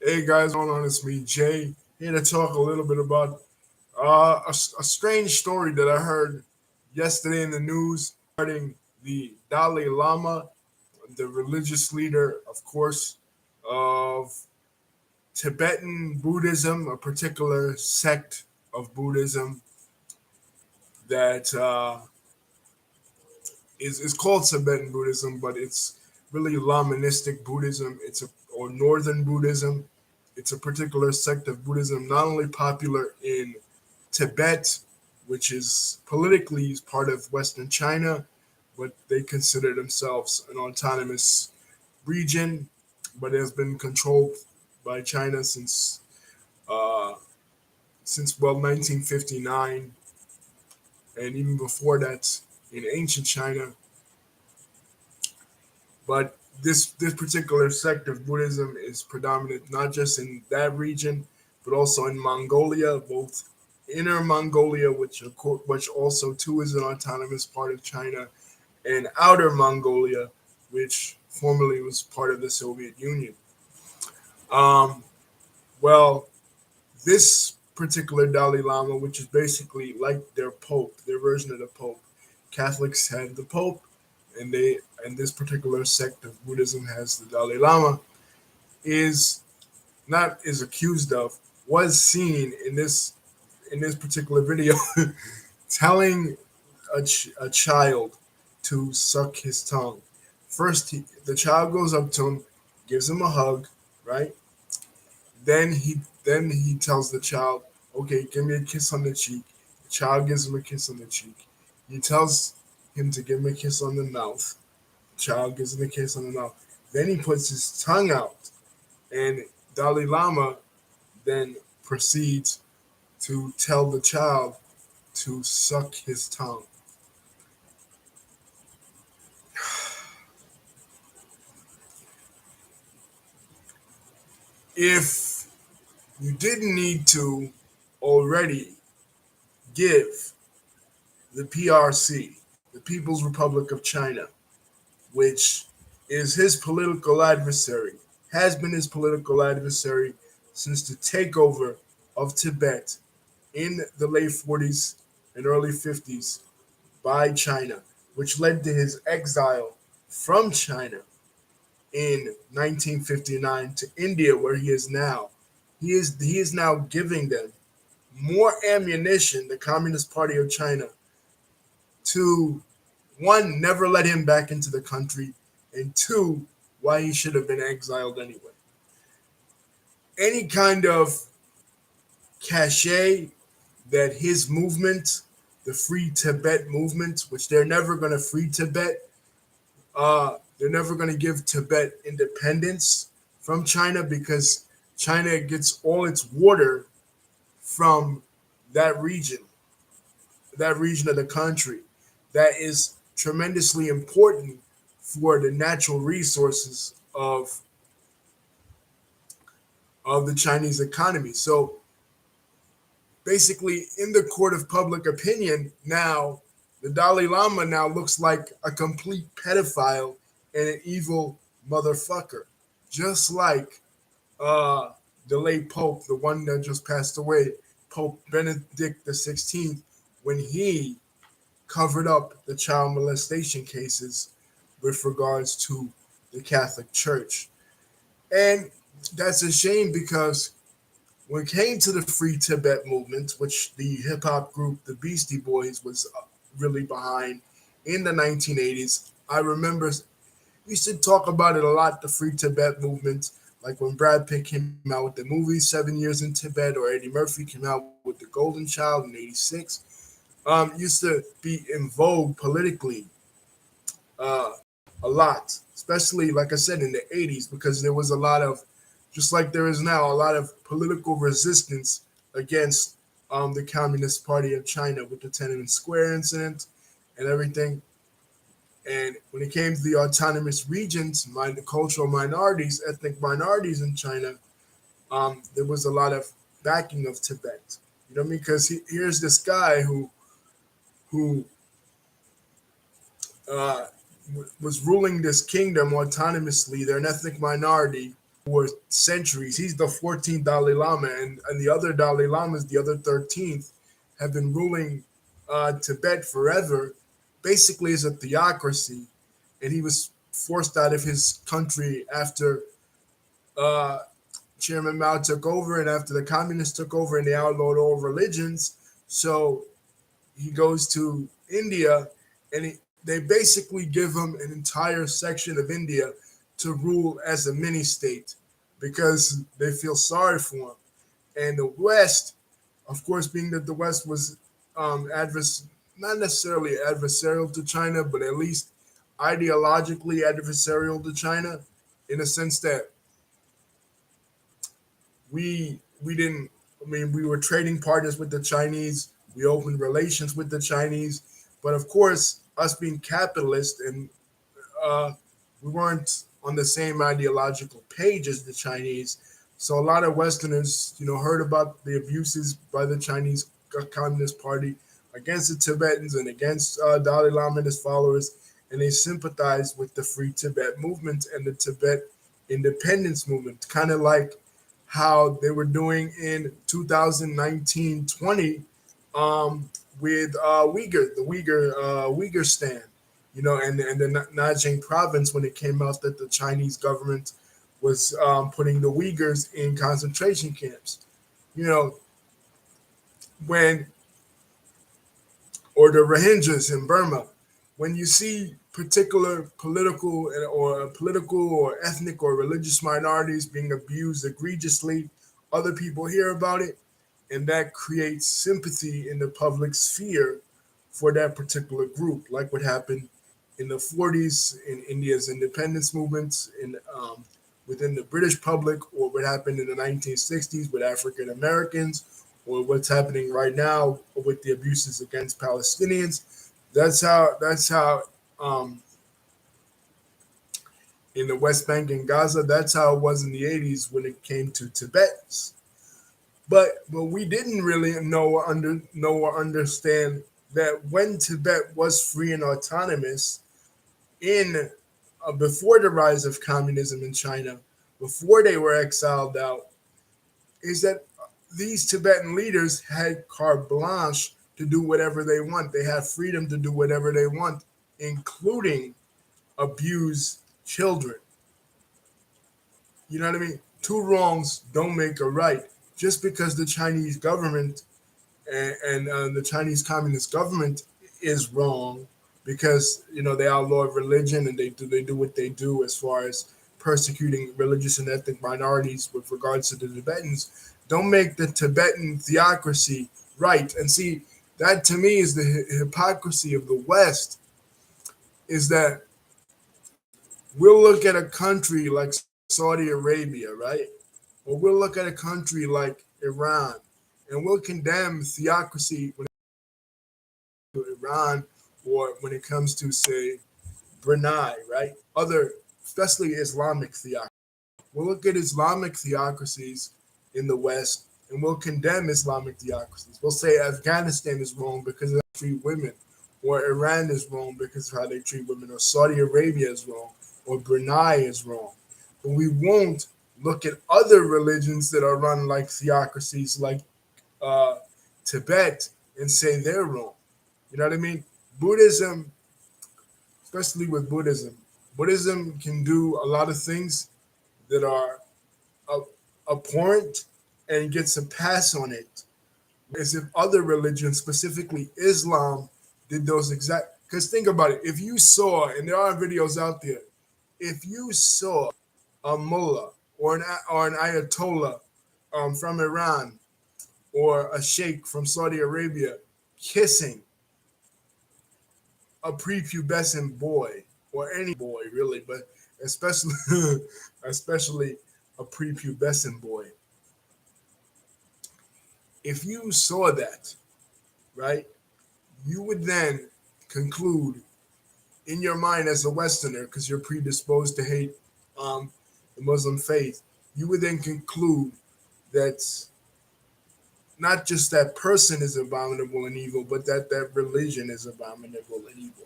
Hey guys, what's going on? It's me, Jay, here to talk a little bit about a strange story that I heard yesterday in the news regarding the Dalai Lama, the religious leader, of course, of Tibetan Buddhism, a particular sect of Buddhism that is called Tibetan Buddhism, but it's really Lamanistic Buddhism. Or Northern Buddhism. It's a particular sect of Buddhism, not only popular in Tibet, which is politically part of Western China, but they consider themselves an autonomous region, but it has been controlled by China uh, since 1959, and even before that in ancient China. But this particular sect of Buddhism is predominant not just in that region, but also in Mongolia, both Inner Mongolia, which also too is an autonomous part of China, and Outer Mongolia, which formerly was part of the Soviet Union. Um, well, this particular Dalai Lama, which is basically like their Pope, their version of the Pope. Catholics have the Pope, and this particular sect of Buddhism has the Dalai Lama. Is not is accused of was seen in this particular video telling a child to suck his tongue. First, the child goes up to him, gives him a hug, right? Then he tells the child, "Okay, give me a kiss on the cheek." The child gives him a kiss on the cheek. He tells him to give him a kiss on the mouth. The child gives him a kiss on the mouth. Then he puts his tongue out, and Dalai Lama then proceeds to tell the child to suck his tongue. If you didn't need to already give the PRC, the People's Republic of China, which is his political adversary, has been his political adversary since the takeover of Tibet in the late 40s and early 50s by China, which led to his exile from China in 1959 to India, where he is now. He is now giving them more ammunition, the Communist Party of China, to one, never let him back into the country, and two, why he should have been exiled anyway. Any kind of cachet that his movement, the Free Tibet movement, which they're never going to free Tibet, they're never going to give Tibet independence from China because China gets all its water from that region, that region of the country. That is tremendously important for the natural resources of the Chinese economy. So basically, in the court of public opinion, now the Dalai Lama now looks like a complete pedophile and an evil motherfucker, just like uh, the late Pope, the one that just passed away, Pope Benedict XVI, when he covered up the child molestation cases with regards to the Catholic Church. And that's a shame because when it came to the Free Tibet movement, which the hip hop group the Beastie Boys was really behind in the 1980s, I remember we should talk about it a lot, the Free Tibet movement. Like when Brad Pitt came out with the movie 7 Years in Tibet, or Eddie Murphy came out with The Golden Child in '86, used to be in vogue politically uh, a lot, especially like I said in the '80s, because there was a lot of, just like there is now, a lot of political resistance against the Communist Party of China with the Tiananmen Square incident and everything. And when it came to the autonomous regions, the cultural minorities, ethnic minorities in China, there was a lot of backing of Tibet. You know what I mean? Because here's this guy who uh, was ruling this kingdom autonomously. They're an ethnic minority for centuries. He's the 14th Dalai Lama, and the other Dalai Lamas, the other 13th, have been ruling Tibet forever, basically as a theocracy. And he was forced out of his country after uh, Chairman Mao took over and after the communists took over and they outlawed all religions. So he goes to India and they basically give him an entire section of India to rule as a mini state because they feel sorry for him. And the West, of course, being that the West was not necessarily adversarial to China, but at least ideologically adversarial to China, in a sense that we didn't. I mean, we were trading partners with the Chinese. We opened relations with the Chinese, but of course, us being capitalist and uh, we weren't on the same ideological page as the Chinese. So a lot of Westerners, heard about the abuses by the Chinese Communist Party against the Tibetans and against Dalai Lama and his followers, and they sympathized with the Free Tibet movement and the Tibet independence movement, kind of like how they were doing in 2019-20 with the Uyghur stand, and the Nanjing province when it came out that the Chinese government was putting the Uyghurs in concentration camps. You know, when or the Rohingyas in Burma, when you see particular political or ethnic or religious minorities being abused egregiously, other people hear about it, and that creates sympathy in the public sphere for that particular group, like what happened in the 40s in India's independence movements in within the British public, or what happened in the 1960s with African Americans, or what's happening right now with the abuses against Palestinians. That's how um, in the West Bank and Gaza. That's how it was in the 80s when it came to Tibet. But we didn't really know or understand that when Tibet was free and autonomous in before the rise of communism in China, before they were exiled out, is that these Tibetan leaders had carte blanche to do whatever they want. They had freedom to do whatever they want, including abuse children. You know what I mean? Two wrongs don't make a right. Just because the Chinese government and the Chinese Communist government is wrong because they outlaw religion and they do what they do as far as persecuting religious and ethnic minorities with regards to the Tibetans. Don't make the Tibetan theocracy right. And see, that to me is the hypocrisy of the West. Is that we'll look at a country like Saudi Arabia, right? Or we'll look at a country like Iran, and we'll condemn theocracy when it comes to Iran or when it comes to, say, Brunei, right? Other, especially Islamic theocracy. We'll look at Islamic theocracies in the West and we'll condemn Islamic theocracies. We'll say Afghanistan is wrong because of how they treat women, or Iran is wrong because of how they treat women, or Saudi Arabia is wrong, or Brunei is wrong. But we won't look at other religions that are run like theocracies like uh, Tibet and say they're wrong. You know what I mean? Buddhism, especially with Buddhism can do a lot of things that are uh, abhorrent and gets a pass on it. As if other religions, specifically Islam, did those exact. Because think about it. If you saw, and there are videos out there, if you saw a mullah or an ayatollah from Iran or a sheikh from Saudi Arabia kissing a prepubescent boy, or any boy really, but especially especially a prepubescent boy. If you saw that, right, you would then conclude in your mind as a Westerner, because you're predisposed to hate the Muslim faith, you would then conclude that not just that person is abominable and evil, but that religion is abominable and evil.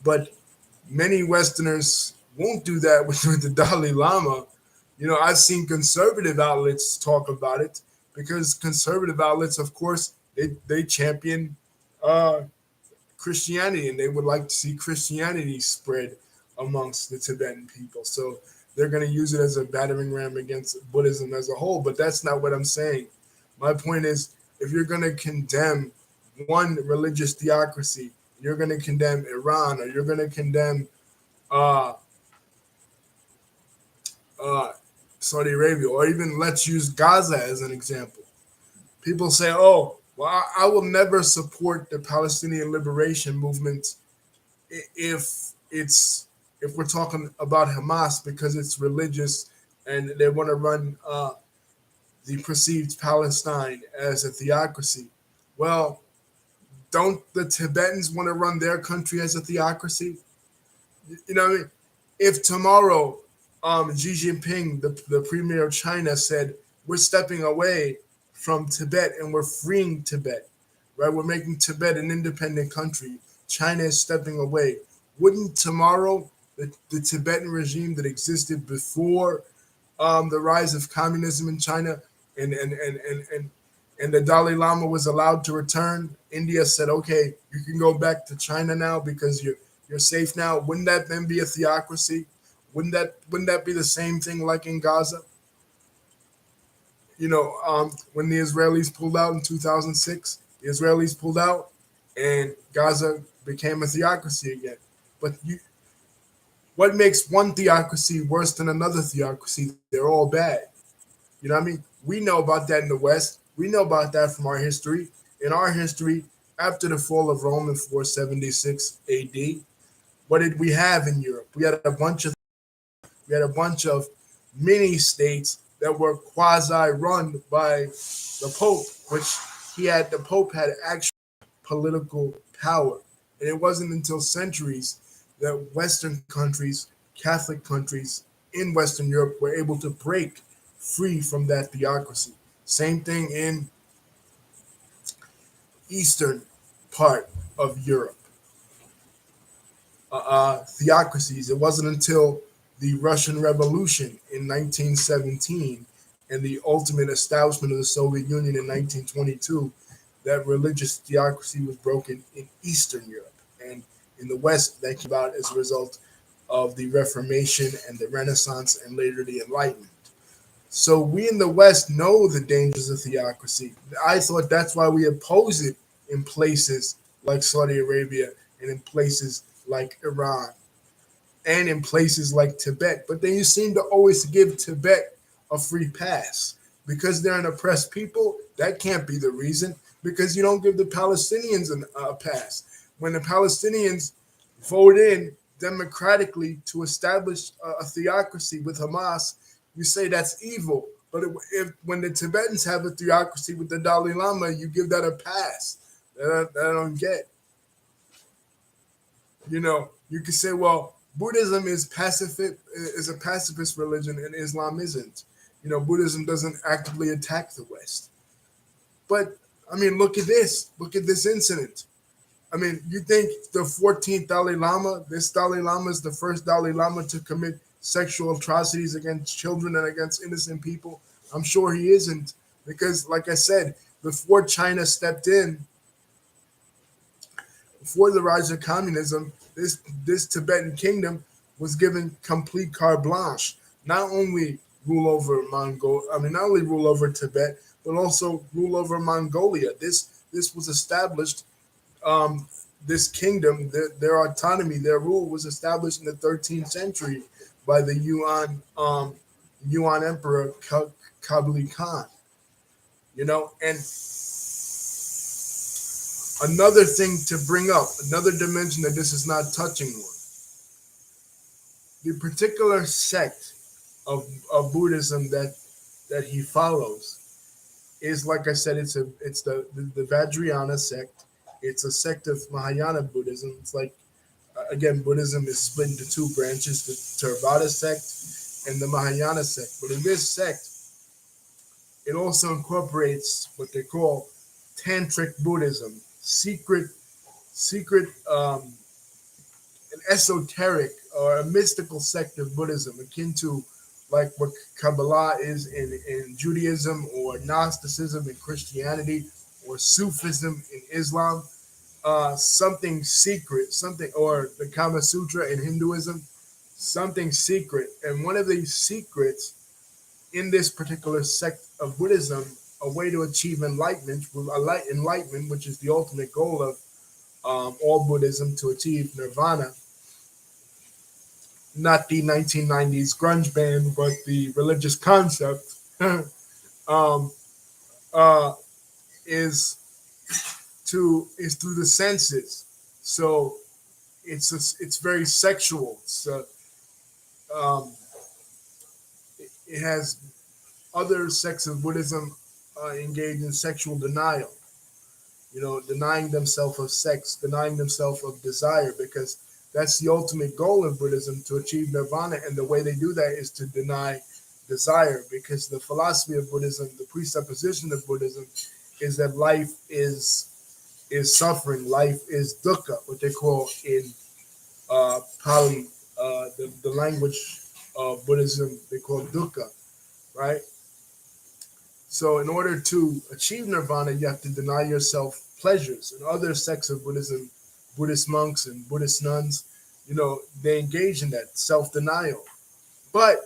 But many Westerners won't do that with the Dalai Lama. I've seen conservative outlets talk about it because conservative outlets, of course, they champion uh, Christianity, and they would like to see Christianity spread amongst the Tibetan people. So they're going to use it as a battering ram against Buddhism as a whole. But that's not what I'm saying. My point is, if you're going to condemn one religious theocracy, you're going to condemn Iran, or you're going to condemn uh, uh, Saudi Arabia, or even let's use Gaza as an example. People say, "Oh, well, I will never support the Palestinian liberation movement if it's if we're talking about Hamas because it's religious and they want to run the perceived Palestine as a theocracy." Well, don't the Tibetans want to run their country as a theocracy? You know what I mean? If tomorrow Xi Jinping, the premier of China, said, "We're stepping away from Tibet and we're freeing Tibet, right? We're making Tibet an independent country. China is stepping away." Wouldn't tomorrow the Tibetan regime that existed before the rise of communism in China and the Dalai Lama was allowed to return, India said, "Okay, you can go back to China now because you're safe now." Wouldn't that then be a theocracy? Wouldn't that be the same thing like in Gaza? When the Israelis pulled out in 2006, the Israelis pulled out, and Gaza became a theocracy again. But what makes one theocracy worse than another theocracy? They're all bad. You know what I mean? We know about that in the West. We know about that from our history. In our history, after the fall of Rome in 476 AD, what did we have in Europe? We had a bunch of mini states that were quasi run by the Pope, which the Pope had actual political power. And it wasn't until centuries that Western countries, Catholic countries in Western Europe, were able to break free from that theocracy. Same thing in eastern part of Europe. Theocracies. It wasn't until the Russian Revolution in 1917 and the ultimate establishment of the Soviet Union in 1922 that religious theocracy was broken in Eastern Europe. And in the West, that came about as a result of the Reformation and the Renaissance and later the Enlightenment. So we in the West know the dangers of theocracy. I thought that's why we oppose it in places like Saudi Arabia and in places like Iran and in places like Tibet. But then you seem to always give Tibet a free pass because they're an oppressed people. That can't be the reason because you don't give the Palestinians a pass. When the Palestinians vote in democratically to establish a theocracy with Hamas, you say that's evil. But when the Tibetans have a theocracy with the Dalai Lama, you give that a pass. That I don't get. You could say, well, Buddhism is a pacifist religion and Islam isn't. Buddhism doesn't actively attack the West. But I mean, look at this. Look at this incident. I mean, you think the 14th Dalai Lama, this Dalai Lama is the first Dalai Lama to commit sexual atrocities against children and against innocent people? I'm sure he isn't because, like I said, before China stepped in, before the rise of communism, this Tibetan kingdom was given complete carte blanche. Not only not only rule over Tibet, but also rule over Mongolia. This was established. This kingdom, their autonomy, their rule was established in the 13th century by the Yuan Emperor Kublai Khan. And another thing to bring up, another dimension that this is not touching on, the particular sect of Buddhism that he follows is, like I said, it's the Vajrayana sect. It's a sect of Mahayana Buddhism. It's like again, Buddhism is split into two branches: the Theravada sect and the Mahayana sect. But in this sect, it also incorporates what they call tantric Buddhism, secret, an esoteric or a mystical sect of Buddhism, akin to like what Kabbalah is in Judaism, or Gnosticism in Christianity, or Sufism in Islam. Something secret, something, or the Kama Sutra in Hinduism, something secret. And one of these secrets in this particular sect of Buddhism, a way to achieve enlightenment, enlightenment, which is the ultimate goal of all Buddhism, to achieve nirvana, not the 1990s grunge band, but the religious concept, um, uh, is is through the senses. So it's very sexual. So um, it has other sects of Buddhism engage in sexual denial. Denying themselves of sex, denying themselves of desire, because that's the ultimate goal of Buddhism, to achieve nirvana. And the way they do that is to deny desire, because the philosophy of Buddhism, the presupposition of Buddhism, is that life is suffering, life is dukkha, what they call in Pali, the language of Buddhism, they call dukkha, right? So in order to achieve nirvana, you have to deny yourself pleasures. And other sects of Buddhism, Buddhist monks and Buddhist nuns, they engage in that self-denial. But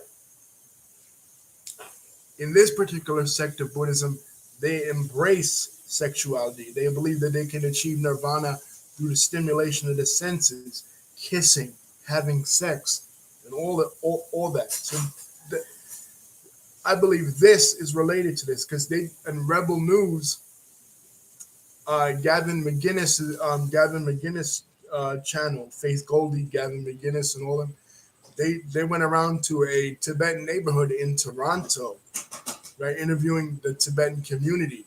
in this particular sect of Buddhism, they embrace sexuality. They believe that they can achieve nirvana through the stimulation of the senses, kissing, having sex, and all that. So I believe this is related to this, because they, in Rebel News, Gavin McGinnis channel, Faith Goldie, Gavin McGinnis, and all them. They went around to a Tibetan neighborhood in Toronto, right, interviewing the Tibetan community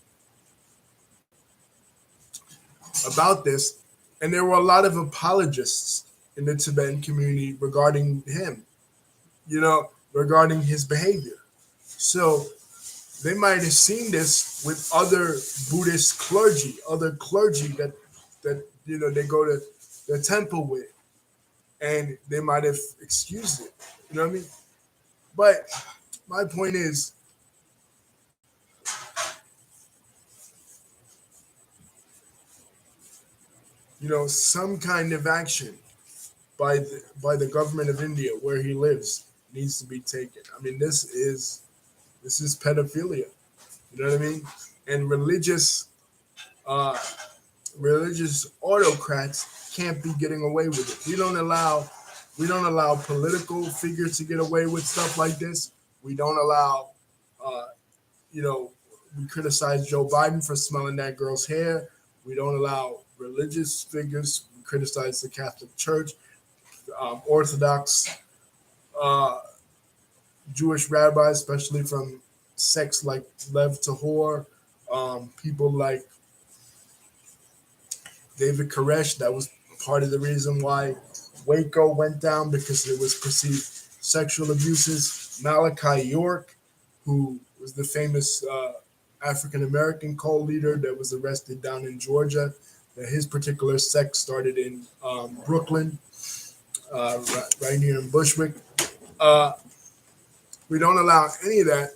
about this, and there were a lot of apologists in the Tibetan community regarding him, regarding his behavior. So they might have seen this with other Buddhist clergy, that they go to the temple with, and they might have excused it. You know what I mean? But my point is, some kind of action by the government of India, where he lives, needs to be taken. I mean, this is pedophilia. You know what I mean? And uh, religious autocrats can't be getting away with it. We don't allow political figures to get away with stuff like this. We don't allow, uh, you know, we criticize Joe Biden for smelling that girl's hair. We don't allow religious figures. We criticize the Catholic Church, Orthodox, uh, Jewish rabbis, especially from sects like Lev Tahor, people like David Koresh. That was part of the reason why Waco went down, because it was perceived sexual abuses. Malachi York, who was the famous African American cult leader that was arrested down in Georgia, that his particular sect started in Brooklyn, right here in Bushwick. Uh, we don't allow any of that.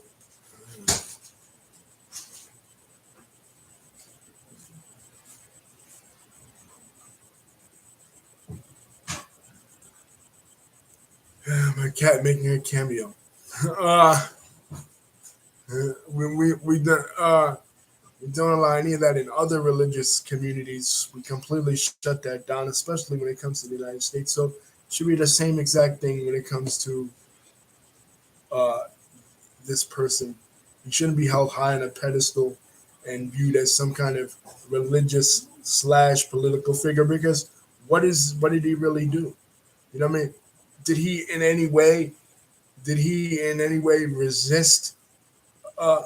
My cat making a cameo. Uh, we don't allow any of that in other religious communities. We completely shut that down, especially when it comes to the United States. So it should be the same exact thing when it comes to uh, this person. He shouldn't be held high on a pedestal and viewed as some kind of religious / political figure, because what did he really do? You know what I mean? Did he in any way resist uh,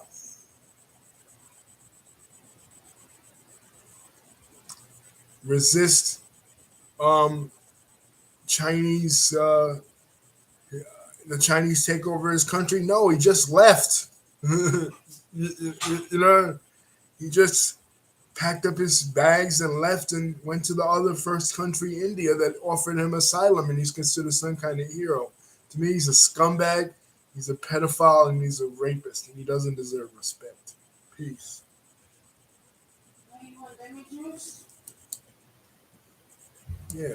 resist um, Chinese the Chinese take over his country? No, he just left. You know, he just packed up his bags and left and went to the other first country, India, that offered him asylum, and he's considered some kind of hero. To me, he's a scumbag. He's a pedophile and he's a rapist, and he doesn't deserve respect. Peace. Yeah.